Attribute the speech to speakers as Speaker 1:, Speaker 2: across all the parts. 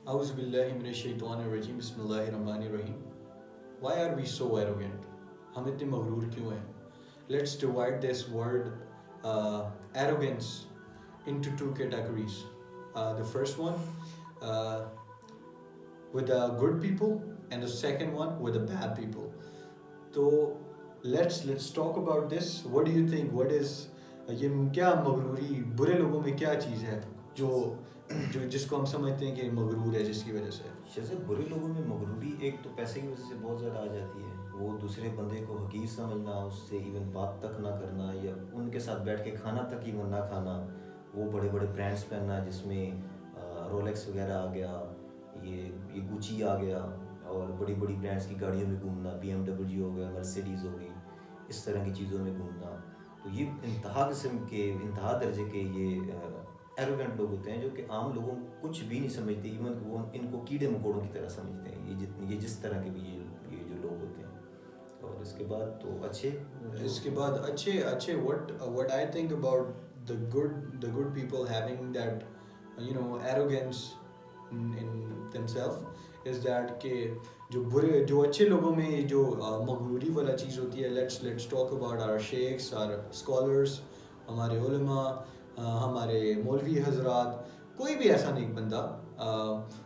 Speaker 1: A'udhu billahi minash shaitanir rajim. Bismillahir rahmanir rahim. Why are we so arrogant? ہم اتنے مغرور کیوں ہیں؟ Let's divide this word arrogance into two categories. The first one uh, with the good people, and the second one with the bad people. So let's talk about this. What do you think? What is یہ کیا مغروری برے لوگوں میں کیا چیز ہے جو جس کو ہم سمجھتے ہیں کہ مغرور ہے جس کی وجہ سے؟
Speaker 2: جیسے برے لوگوں میں مغروری ایک تو پیسے کی وجہ سے بہت زیادہ آ جاتی ہے. وہ دوسرے بندے کو حقیر سمجھنا, اس سے ایون بات تک نہ کرنا, یا ان کے ساتھ بیٹھ کے کھانا تک ایون نہ کھانا. وہ بڑے بڑے برانڈس پہننا جس میں رولیکس وغیرہ آ گیا, یہ گوچی آ گیا, اور بڑی بڑی برانڈس کی گاڑیوں میں گھومنا, BMW ہو گیا, مرسیڈیز ہو گئی, اس طرح کی چیزوں میں گھومنا. تو یہ انتہا قسم کے, انتہا درجے کے یہ ایروگنٹ لوگ ہوتے ہیں جو کہ عام لوگوں کو کچھ بھی نہیں سمجھتے. ایون کہ وہ ان کو کیڑے مکوڑوں کی طرح سمجھتے ہیں. یہ جس طرح کے بھی یہ جو لوگ ہوتے ہیں. اور اس کے بعد تو
Speaker 1: اچھے what I think about the good people having that arrogance in themselves is that کہ جو اچھے لوگوں میں جو مغروری والا چیز ہوتی ہے. let's talk about our sheikhs, our scholars, ہمارے علماء, ہمارے مولوی حضرات. کوئی بھی ایسا نیک بندہ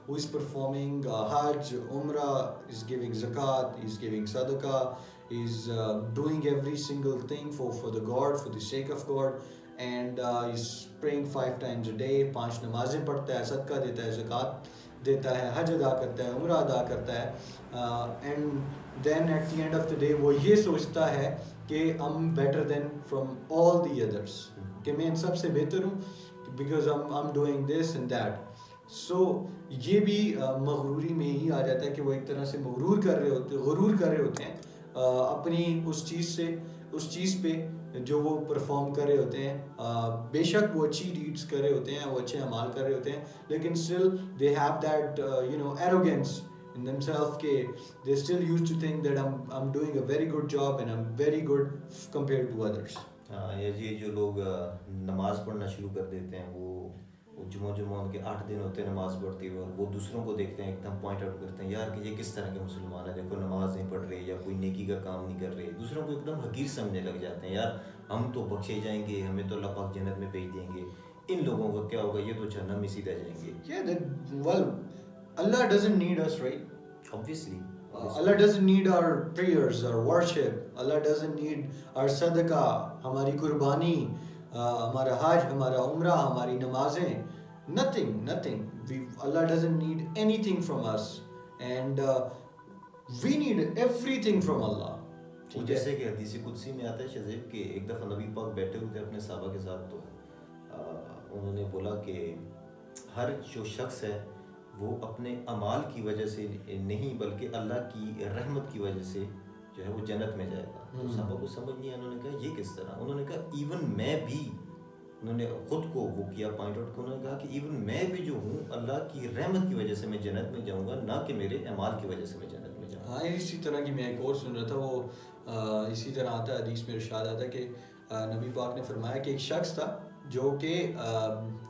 Speaker 1: who is performing Hajj, Umrah, is giving zakat, is giving sadaqah, is doing every single thing for the God, for the sake of God, and he's praying 5 times a day, 5 نمازیں پڑھتا ہے, صدقہ دیتا ہے, زکات دیتا ہے, حج ادا کرتا ہے, عمرہ ادا کرتا ہے, and then at the end of the day وہ یہ سوچتا ہے کہ I'm better than from all the others, کہ میں ان سب سے بہتر ہوں because I'm doing this and that. So یہ بھی مغروری میں ہی آ جاتا ہے کہ وہ ایک طرح سے غرور کر رہے ہوتے ہیں اپنی اس چیز پہ جو وہ پرفارم کر رہے ہوتے ہیں. بے شک وہ اچھی ڈیڈس کر رہے ہوتے ہیں, وہ اچھے اعمال کر رہے ہوتے ہیں, لیکن still they have that arrogance in themselves کہ they still used to think that I'm doing a very good job and I'm very good compared to others.
Speaker 2: ہاں, یہ جو لوگ نماز پڑھنا شروع کر دیتے ہیں, وہ جمعہ ان کے 8 دن ہوتے ہیں نماز پڑھتے ہوئے, اور وہ دوسروں کو دیکھتے ہیں, ایک دم پوائنٹ آؤٹ کرتے ہیں یار کہ یہ کس طرح کے مسلمان ہیں, دیکھو نماز نہیں پڑھ رہے یا کوئی نیکی کا کام نہیں کر رہے. دوسروں کو ایک دم حقیر سمجھنے لگ جاتے ہیں, یار ہم تو بخشے جائیں گے, ہمیں تو اللہ پاک جنت میں بھیج دیں گے, ان لوگوں کا کیا ہوگا, یہ تو جہنم میں سیدھا جائیں گے.
Speaker 1: Well, Allah doesn't need us, right?
Speaker 2: Obviously.
Speaker 1: Allah doesn't need our prayers, our worship. Allah doesn't need our صدقہ, ہماری قربانی, ہمارا حج, ہمارا عمرہ, ہماری نمازیں. Nothing. Allah doesn't need anything from us, and we need everything from Allah.
Speaker 2: جیسے کہ حدیث قدسی میں آتا ہے شذیب کہ ایک دفعہ نبی پاک بیٹھے ہوئے تھے اپنے صحابہ کے ساتھ, تو انہوں نے بولا کہ ہر جو شخص ہے وہ اپنے اعمال کی وجہ سے نہیں بلکہ اللہ کی رحمت کی وجہ سے جو ہے وہ جنت میں جائے گا. تو صحابہ کو سمجھ نہیں آیا, انہوں نے کہا یہ کس طرح. انہوں نے کہا ایون میں بھی, انہوں نے خود کو وہ کیا پوائنٹ آؤٹ, انہوں نے کہا کہ ایون میں بھی جو ہوں اللہ کی رحمت کی وجہ سے میں جنت میں جاؤں گا, نہ کہ میرے اعمال کی وجہ سے میں جنت میں جاؤں گا.
Speaker 1: ہاں, اسی طرح کی میں ایک اور سن رہا تھا, وہ اسی طرح آتا ہے حدیث میں ارشاد آتا ہے کہ نبی پاک نے فرمایا کہ ایک شخص تھا جو کہ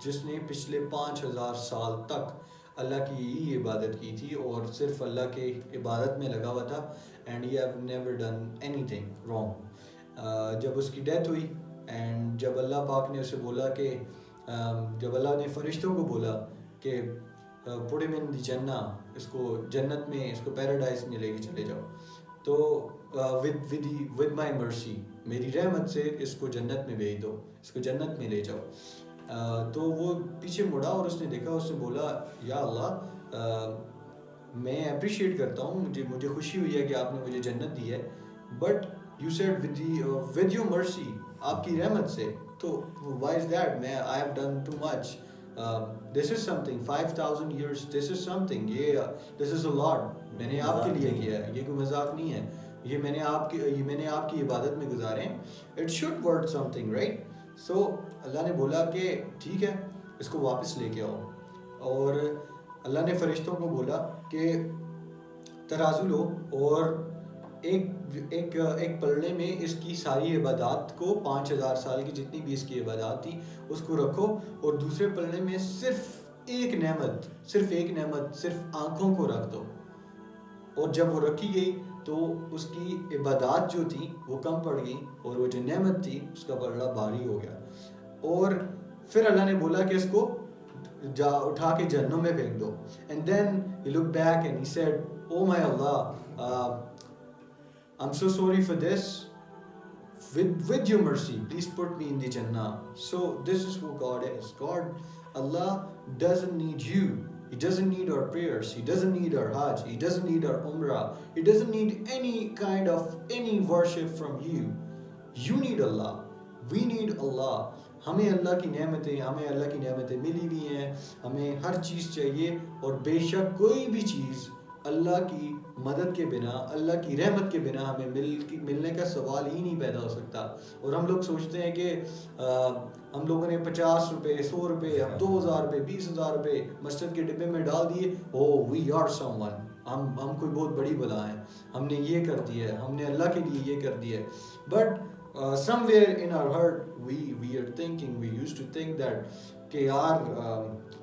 Speaker 1: جس نے پچھلے 5000 سال تک اللہ کی ہی عبادت کی تھی اور صرف اللہ کے عبادت میں لگا ہوا تھا, and he have never done any thing wrong. جب اس کی ڈیتھ ہوئی, اینڈ جب اللہ پاک نے اسے بولا کہ جب اللہ نے فرشتوں کو بولا کہ پٹ ہم ان دی جنہ, اس کو جنت میں, اس کو پیراڈائز میں لے کے چلے جاؤ, تو ود مائی مرسی, میری رحمت سے اس کو جنت میں بھیج دو, اس کو جنت میں لے جاؤ. تو وہ پیچھے مڑا اور اس نے دیکھا, اس نے بولا یا اللہ میں اپریشیٹ کرتا ہوں, مجھے خوشی ہوئی ہے کہ آپ نے مجھے جنت دی ہے, but you said with your مرسی, آپ کی رحمت سے, تو وائی از دیٹ, میں I have done too much, this is some thing, 5000 years, this is some thing, یہ دس از اے لاٹ, میں نے آپ کے لیے کیا ہے, یہ کوئی مذاق نہیں ہے, یہ میں نے آپ کی عبادت میں گزارے ہیں, it should worth something, right. So Allah نے بولا کہ ٹھیک ہے, اس کو واپس لے کے آؤ, اور اللہ نے فرشتوں کو بولا کہ ترازو لو اور ایک پلڑے میں اس کی ساری عبادات کو, 5000 سال کی جتنی بھی اس کی عبادات تھی اس کو رکھو, اور دوسرے پلڑے میں صرف ایک نعمت صرف آنکھوں کو رکھ دو، اور جب وہ رکھی گئی تو اس کی عبادات جو تھی وہ کم پڑ گئی، اور وہ جو نعمت تھی اس کا بدلہ بھاری ہو گیا. اور پھر اللہ نے بولا کہ اس کو جا اٹھا کے جہنم میں پھینک دو. And then he look back and he said oh my Allah I'm so sorry for this. With your mercy, please put me in the Jannah. So this is who God is. Allah doesn't need you. He doesn't need our prayers. He doesn't need our Hajj. He doesn't need our Umrah. He doesn't need any worship from you. You need Allah. We need Allah. ہمیں اللہ کی نعمتیں ملی ہوئی ہیں، ہمیں ہر چیز چاہیے، اور بے شک کوئی بھی چیز اللہ کی مدد کے بنا، اللہ کی رحمت کے بنا ہمیں ملنے کا سوال ہی نہیں پیدا ہو سکتا. اور ہم لوگ سوچتے ہیں کہ ہم لوگوں نے 50 روپے 100 روپے 2000 روپے 20,000 روپے مسجد کے ڈبے میں ڈال دیے، وی آر سم ون، ہم کوئی بہت بڑی بلا ہیں، ہم نے یہ کر دیا ہے، ہم نے اللہ کے لیے یہ کر دیا ہے. But somewhere in our heart we are thinking, we used to think that کہ یار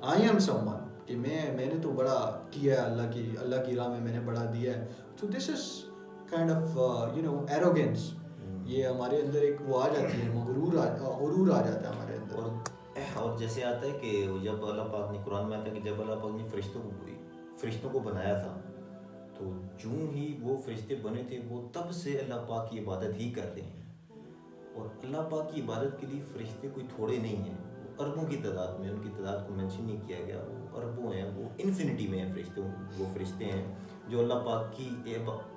Speaker 1: I am someone، کہ میں نے تو بڑا کیا ہے اللہ کی راہ میں میں نے بڑا دیا ہے. So this is kind of arrogance. یہ ہمارے اندر ایک وہ آ جاتی ہے، غرور آ جاتا ہے ہمارے اندر.
Speaker 2: اور جیسے آتا ہے کہ جب اللہ پاک نے قرآن میں آتا ہے کہ جب اللہ پاک نے فرشتوں کو بنایا تھا، تو جو ہی وہ فرشتے بنے تھے وہ تب سے اللہ پاک کی عبادت ہی کر رہے ہیں. اور اللہ پاک کی عبادت کے لیے فرشتے کوئی تھوڑے نہیں ہیں، وہ اربوں کی تعداد میں، ان کی تعداد کو مینشن نہیں کیا گیا، وہ اربوں ہیں، وہ انفینٹی میں ہیں وہ فرشتے ہیں جو اللہ پاک کی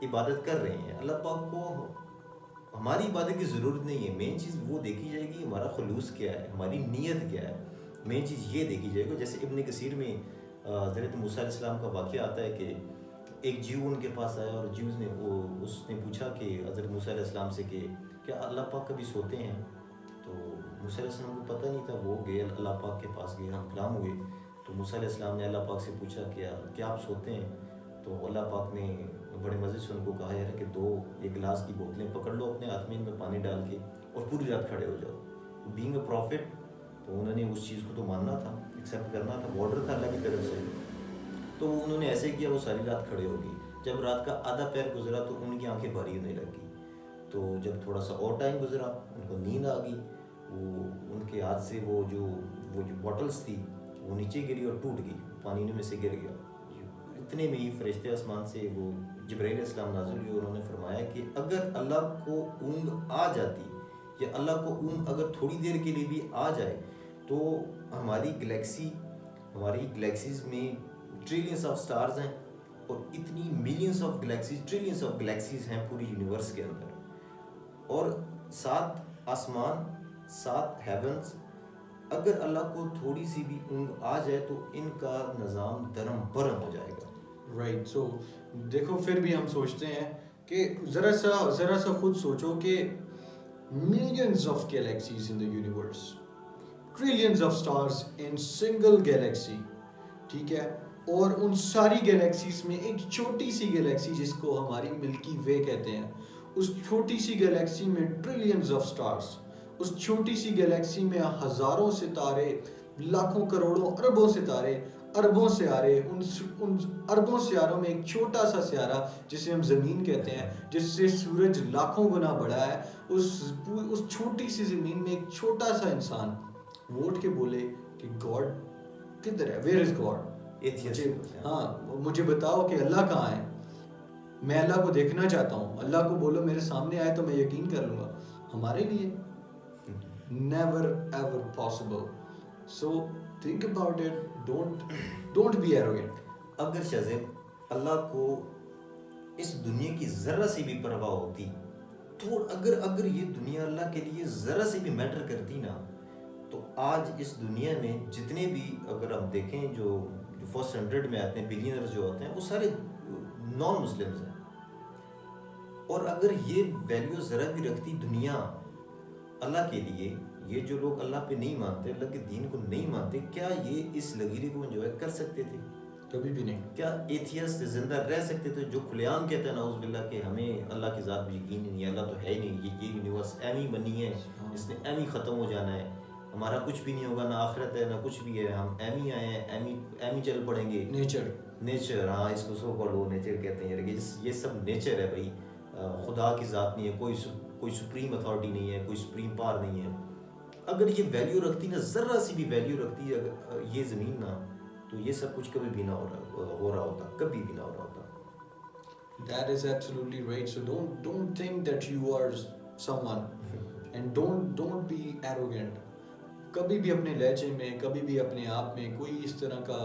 Speaker 2: عبادت کر رہے ہیں. اللہ پاک کو ہماری عبادت کی ضرورت نہیں ہے. مین چیز وہ دیکھی جائے گی ہمارا خلوص کیا ہے، ہماری نیت کیا ہے. مین چیز یہ دیکھی جائے گی. جیسے ابن کثیر میں حضرت موسیٰ علیہ السلام کا واقعہ آتا ہے کہ ایک جیو ان کے پاس آیا، اور جیوز نے اس نے پوچھا کہ حضرت موسیٰ علیہ السلام سے کہ کیا اللہ پاک کبھی سوتے ہیں؟ تو موسیٰ علیہ السلام کو پتہ نہیں تھا. وہ گئے اللہ پاک کے پاس گئے، ہم کلام ہوئے. تو موسیٰ علیہ السلام نے اللہ پاک سے پوچھا کیا آپ سوتے ہیں؟ تو اللہ پاک نے بڑے مزے سے ان کو کہا یار کہ 2 گلاس کی بوتلیں پکڑ لو اپنے ہاتھ میں، ان میں پانی ڈال کے، اور پوری رات کھڑے ہو جاؤ. بینگ اے پروفٹ، تو انہوں نے اس چیز کو تو ماننا تھا، ایکسیپٹ کرنا تھا، آرڈر تھا اللہ کی طرف سے. تو انہوں نے ایسے کیا، وہ ساری رات کھڑے ہو گئی. جب رات کا آدھا پہر گزرا تو ان کی آنکھیں بھاری ہونے لگ گئی. تو جب تھوڑا سا اور ٹائم گزرا ان کو نیند آ گئی. وہ ان کے ہاتھ سے وہ جو بوٹلز تھی وہ نیچے گری اور ٹوٹ گئی، پانی میں سے گر گیا. اتنے میں ہی فرشتے آسمان سے وہ جبرائیل علیہ السلام نازل ہوئے. انہوں نے فرمایا کہ اگر اللہ کو اونگ آ جاتی، یا اللہ کو اونگ اگر تھوڑی دیر کے لیے بھی آ جائے، تو ہماری گلیکسیز میں ٹریلینس آف سٹارز ہیں، اور اتنی millions of galaxies, ٹریلینس of galaxies ہیں پوری یونیورس کے اندر، اور 7 آسمان 7 ہیونز. اگر اللہ کو تھوڑی سی بھی اونگ آ جائے تو ان کا نظام درم برم ہو جائے گا.
Speaker 1: رائٹ. سو دیکھو پھر بھی ہم سوچتے ہیں کہ ذرا سا خود سوچو کہ millions of galaxies in the universe, trillions of stars in single Galaxy, ٹھیک ہے، اور ان ساری گیلیکسیز میں ایک چھوٹی سی گیلیکسی جس کو ہماری ملکی وے کہتے ہیں، اس چھوٹی سی گیلیکسی میں ٹریلینز آف سٹارز، اس چھوٹی سی گیلیکسی میں ہزاروں ستارے، لاکھوں کروڑوں اربوں ستارے، اربوں سیارے. ان اربوں سیاروں میں ایک چھوٹا سا سیارہ جسے ہم زمین کہتے ہیں، جس سے سورج لاکھوں گنا بڑا ہے، اس چھوٹی سی زمین میں ایک چھوٹا سا انسان ووٹ کے بولے کہ گاڈ کدھر ہے، ویئر از گاڈ؟ مجھے بتاؤ کہ اللہ کہاں ہے، میں اللہ کو دیکھنا چاہتا ہوں. اللہ کو بولو میرے سامنے آئے تو میں یقین کر لوں گا. ہمارے لیے never ever possible. So think about it. Don't be arrogant.
Speaker 2: اگر شاذب اللہ کو اس دنیا کی ذرا سی بھی پرواہ ہوتی، تو اگر یہ دنیا اللہ کے لیے ذرا سی بھی میٹر کرتی نا، تو آج اس دنیا میں جتنے بھی، اگر ہم دیکھیں جو فرسٹ 100 میں آتے ہیں بلینئرز جو ہوتے ہیں، وہ سارے نان مسلمز ہیں. اور اگر یہ ویلیو ذرا بھی رکھتی دنیا اللہ کے لیے، یہ جو لوگ اللہ پہ نہیں مانتے، اللہ کے دین کو نہیں مانتے، کیا یہ اس لگیرے کو انجوائے کر سکتے تھے؟
Speaker 1: کبھی بھی نہیں.
Speaker 2: کیا ایتھیسٹ زندہ رہ سکتے تھے جو کھلے عام کہتے ہیں نعوذ باللہ کہ ہمیں اللہ کی ذات بھی یقین نہیں ہے، اللہ تو ہے ہی نہیں، یہ یونیورس ایویں بنی ہے، اس نے ایویں ختم ہو جانا ہے، ہمارا کچھ بھی نہیں ہوگا، نہ آخرت ہے نہ کچھ بھی ہے، ہم ایم ہی آئے ہیں، ایم ہی چل پڑیں گے. نیچر، ہاں اس کو سو کال وہ نیچر کہتے ہیں کہ یہ سب نیچر ہے بھائی. خدا کی ذات نہیں ہے، کوئی سپریم اتھارٹی نہیں ہے، کوئی سپریم پاور نہیں ہے. اگر یہ ویلیو رکھتی نا، ذرا سی بھی ویلیو رکھتی اگر یہ زمین نا، تو یہ سب کچھ کبھی بھی نہ ہو رہا ہوتا، کبھی بھی نہ ہو رہا ہوتا.
Speaker 1: That is absolutely right. So don't think that you are someone, and don't be arrogant. کبھی بھی اپنے لہجے میں، کبھی بھی اپنے آپ میں کوئی اس طرح کا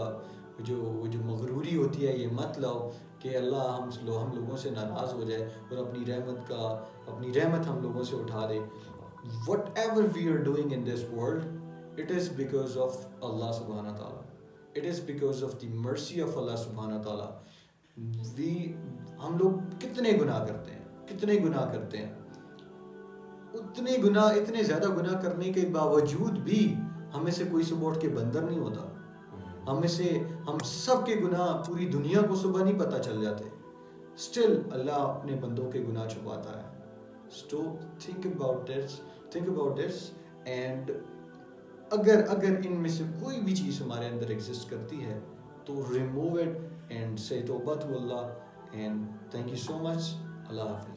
Speaker 1: جو مغروری ہوتی ہے یہ مت لاؤ کہ اللہ ہم لوگوں سے ناراض ہو جائے اور اپنی رحمت ہم لوگوں سے اٹھا دے. Whatever we are doing in this world, it is because of Allah subhanahu wa ta'ala. It is because of the mercy of Allah subhanahu wa ta'ala. ہم لوگ کتنے گناہ کرتے ہیں، اتنے زیادہ گناہ کرنے کے باوجود بھی ہمیں سے کوئی صبح اٹھ کے بندر نہیں ہوتا. ہم سب کے گناہ پوری دنیا کو صبح نہیں پتہ چل جاتے. اسٹل اللہ اپنے بندوں کے گناہ چھپاتا ہے. So think about this and اگر ان میں سے کوئی بھی چیز ہمارے اندر ایگزسٹ کرتی ہے تو remove it and say توبہ to Allah and thank you so much. اللہ حافظ.